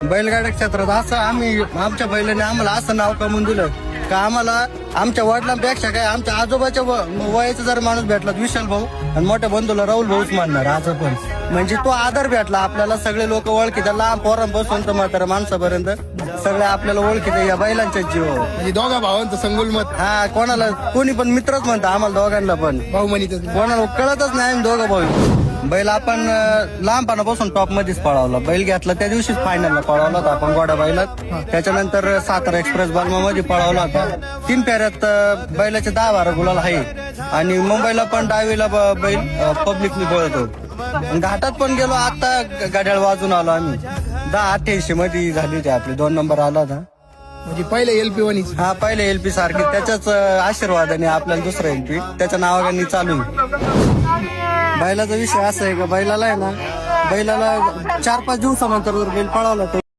बैलगाड्या क्षेत्रात असं आम्ही आमच्या बैलाने आम्हाला असं नाव कमवून दिलं का आम्हाला आमच्या वडिलांपेक्षा काय आमच्या आजोबाच्या वयाचा जर माणूस भेटला विशाल भाऊ आणि मोठ्या बंधूला राहुल भाऊच मानणार आज पण. म्हणजे तो आदर भेटला आपल्याला. सगळे लोक ओळखीत, लहान पोरांपासून तर म्हाताऱ्या माणसापर्यंत सगळे आपल्याला ओळखीत या बैलांच्या जीवावर. म्हणजे दोघा भावांचं संगुल मत. हा, कोणाला कोणी पण मित्रच म्हणतं आम्हाला दोघांना पण. भाऊ म्हणत कोणाला कळतच नाही आम्ही दोघं भाऊ. बैल आपण लहानपणापासून टॉप मध्येच पळवला. बैल घेतला त्या दिवशीच फायनलला पळवला होता आपण गोडा बैलात. त्याच्यानंतर सातारा एक्सप्रेस बालमा मध्ये पळवला होता. 3 फेऱ्यात बैलाचे 10-12 गुलाल आहे. आणि मुंबईला पण डावीला बैल पब्लिकनी पळतो. घाटात पण गेलो. आता गाड्याला वाजून आलो आम्ही. 10-88 मध्ये झाली होती आपली. 2 नंबर आला होता. म्हणजे पहिले एलपी वनीच. हा, पहिले एलपी सारखी. त्याच्याच आशीर्वादाने आपल्याला दुसरा एलपी त्याच्या नावाने चालू आहे. बैलाचा विषय असा आहे का बैलाला आहे ना, बैलाला 4-5 दिवसानंतर जर बैल पळवला तर